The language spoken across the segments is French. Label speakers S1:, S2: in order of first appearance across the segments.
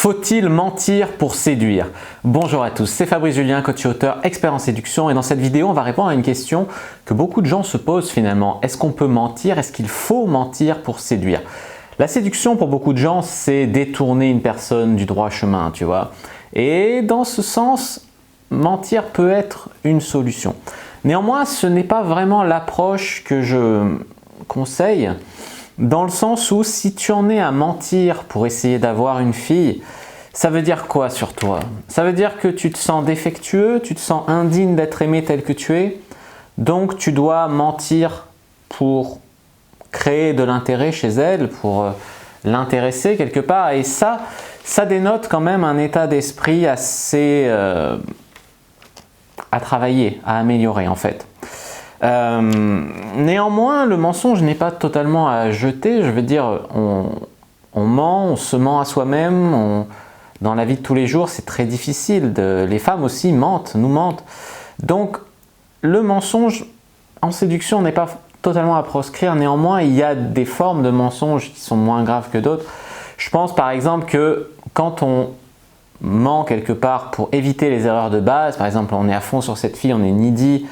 S1: Faut-il mentir pour séduire? Bonjour à tous, c'est Fabrice Julien, coach et auteur, expert en séduction, et dans cette vidéo, on va répondre à une question que beaucoup de gens se posent finalement. Est-ce qu'on peut mentir? Est-ce qu'il faut mentir pour séduire? La séduction, pour beaucoup de gens, c'est détourner une personne du droit chemin, tu vois. Et dans ce sens, mentir peut être une solution. Néanmoins, ce n'est pas vraiment l'approche que je conseille, dans le sens où si tu en es à mentir pour essayer d'avoir une fille, ça veut dire quoi sur toi? Ça veut dire que tu te sens défectueux, tu te sens indigne d'être aimé tel que tu es, donc tu dois mentir pour créer de l'intérêt chez elle, pour l'intéresser quelque part, et ça dénote quand même un état d'esprit assez à travailler, à améliorer en fait. Néanmoins, le mensonge n'est pas totalement à jeter. Je veux dire, on ment, on se ment à soi-même. Dans la vie de tous les jours, c'est très difficile. Les femmes aussi mentent, nous mentent. Donc, le mensonge en séduction n'est pas totalement à proscrire. Néanmoins, il y a des formes de mensonges qui sont moins graves que d'autres. Je pense par exemple que quand on ment quelque part pour éviter les erreurs de base, par exemple, on est à fond sur cette fille, on est needy,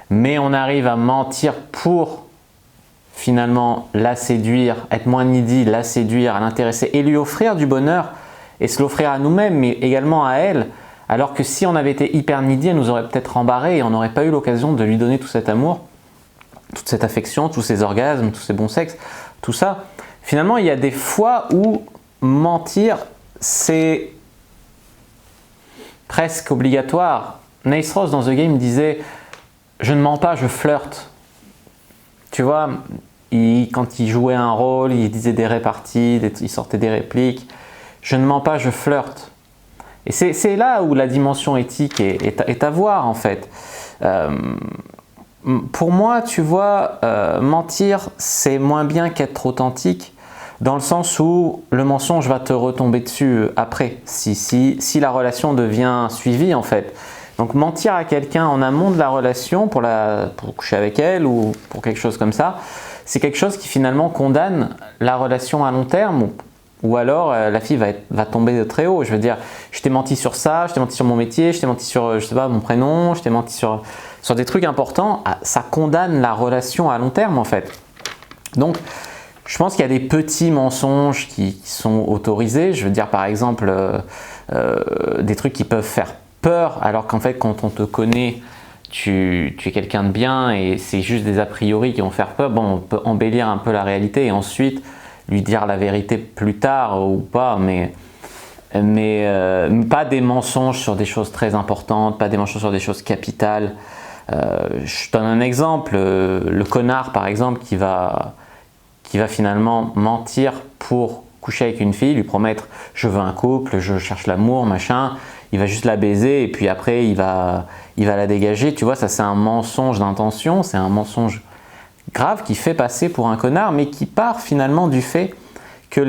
S1: mais on arrive à mentir pour finalement la séduire, être moins needy, la séduire, l'intéresser et lui offrir du bonheur et se l'offrir à nous-mêmes mais également à elle, alors que si on avait été hyper needy, elle nous aurait peut-être embarré et on n'aurait pas eu l'occasion de lui donner tout cet amour, toute cette affection, tous ces orgasmes, tous ces bons sexes, tout ça. Finalement, il y a des fois où mentir, c'est presque obligatoire. Nice Ross dans The Game disait: je ne mens pas, je flirte. Tu vois, quand il jouait un rôle, il disait des réparties, il sortait des répliques. Je ne mens pas, je flirte. Et c'est là où la dimension éthique est à voir en fait. Pour moi, tu vois, mentir, c'est moins bien qu'être authentique, dans le sens où le mensonge va te retomber dessus après, si la relation devient suivie en fait. Donc mentir à quelqu'un en amont de la relation pour coucher avec elle ou pour quelque chose comme ça, c'est quelque chose qui finalement condamne la relation à long terme, ou alors la fille va tomber de très haut. Je veux dire, je t'ai menti sur ça, je t'ai menti sur mon métier, je t'ai menti sur, je sais pas, mon prénom, je t'ai menti sur des trucs importants, ça condamne la relation à long terme en fait. Donc je pense qu'il y a des petits mensonges qui sont autorisés. Je veux dire par exemple des trucs qui peuvent faire peur, alors qu'en fait quand on te connaît, tu es quelqu'un de bien et c'est juste des a priori qui vont faire peur. Bon, on peut embellir un peu la réalité et ensuite lui dire la vérité plus tard ou pas, mais pas des mensonges sur des choses très importantes, pas des mensonges sur des choses capitales. Je donne un exemple, le connard par exemple qui va finalement mentir pour coucher avec une fille, lui promettre je veux un couple, je cherche l'amour, machin, il va juste la baiser et puis après il va la dégager. Tu vois, ça c'est un mensonge d'intention, c'est un mensonge grave qui fait passer pour un connard, mais qui part finalement du fait que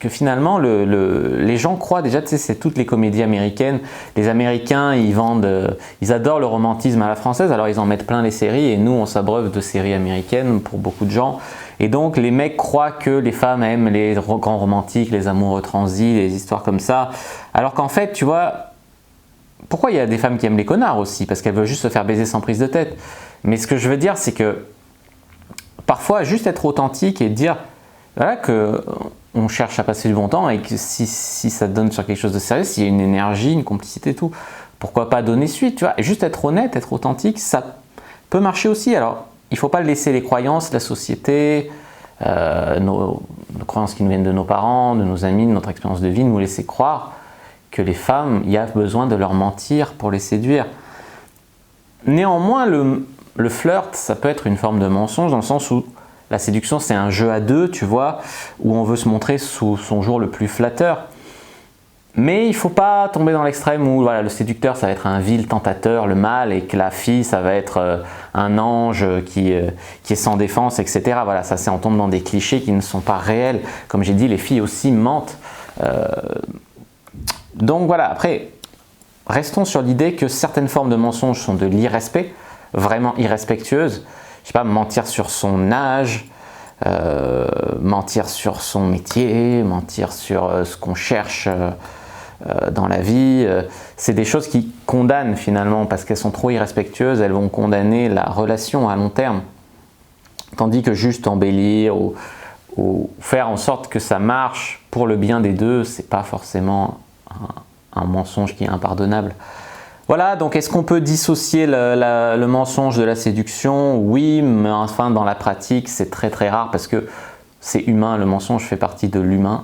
S1: finalement les gens croient déjà, tu sais, c'est toutes les comédies américaines. Les Américains, ils adorent le romantisme à la française, alors ils en mettent plein les séries et nous on s'abreuve de séries américaines pour beaucoup de gens. Et donc les mecs croient que les femmes aiment les grands romantiques, les amoureux transis, les histoires comme ça. Alors qu'en fait, tu vois, pourquoi il y a des femmes qui aiment les connards aussi? Parce qu'elles veulent juste se faire baiser sans prise de tête. Mais ce que je veux dire, c'est que parfois, juste être authentique et dire voilà, qu'on cherche à passer du bon temps et que si ça donne sur quelque chose de sérieux, s'il y a une énergie, une complicité et tout, pourquoi pas donner suite, tu vois? Et juste être honnête, être authentique, ça peut marcher aussi. Alors, il ne faut pas laisser les croyances, la société, nos croyances qui nous viennent de nos parents, de nos amis, de notre expérience de vie, nous laisser croire que les femmes, il y a besoin de leur mentir pour les séduire. Néanmoins, le flirt, ça peut être une forme de mensonge dans le sens où la séduction, c'est un jeu à deux, tu vois, où on veut se montrer sous son jour le plus flatteur. Mais il ne faut pas tomber dans l'extrême où voilà, le séducteur, ça va être un vil tentateur, le mâle, et que la fille, ça va être un ange qui est sans défense, etc. Voilà, ça, on tombe dans des clichés qui ne sont pas réels. Comme j'ai dit, les filles aussi mentent. Donc voilà, après, restons sur l'idée que certaines formes de mensonges sont de l'irrespect, vraiment irrespectueuses. Je sais pas, mentir sur son âge, mentir sur son métier, mentir sur ce qu'on cherche dans la vie. C'est des choses qui condamnent finalement parce qu'elles sont trop irrespectueuses, elles vont condamner la relation à long terme. Tandis que juste embellir ou faire en sorte que ça marche pour le bien des deux, c'est pas forcément un mensonge qui est impardonnable. Voilà, donc est-ce qu'on peut dissocier le mensonge de la séduction? Oui, mais enfin dans la pratique c'est très très rare parce que c'est humain, le mensonge fait partie de l'humain.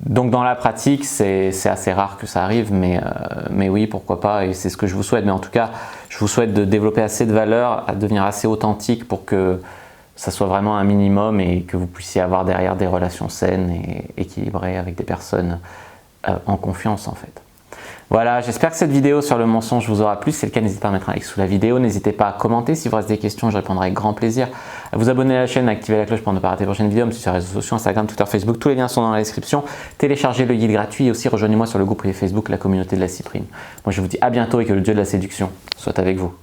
S1: Donc dans la pratique c'est assez rare que ça arrive, mais oui, pourquoi pas, et c'est ce que je vous souhaite. Mais en tout cas, je vous souhaite de développer assez de valeur, à devenir assez authentique pour que ça soit vraiment un minimum et que vous puissiez avoir derrière des relations saines et équilibrées avec des personnes en confiance en fait. Voilà, j'espère que cette vidéo sur le mensonge vous aura plu. Si c'est le cas, n'hésitez pas à mettre un like sous la vidéo. N'hésitez pas à commenter si vous reste des questions, je répondrai avec grand plaisir. À vous abonner à la chaîne, à activer la cloche pour ne pas rater les prochaines vidéos. Me suivre sur les réseaux sociaux, Instagram, Twitter, Facebook. Tous les liens sont dans la description. Téléchargez le guide gratuit et aussi rejoignez-moi sur le groupe privé Facebook, la communauté de la cyprine. Moi, je vous dis à bientôt et que le dieu de la séduction soit avec vous.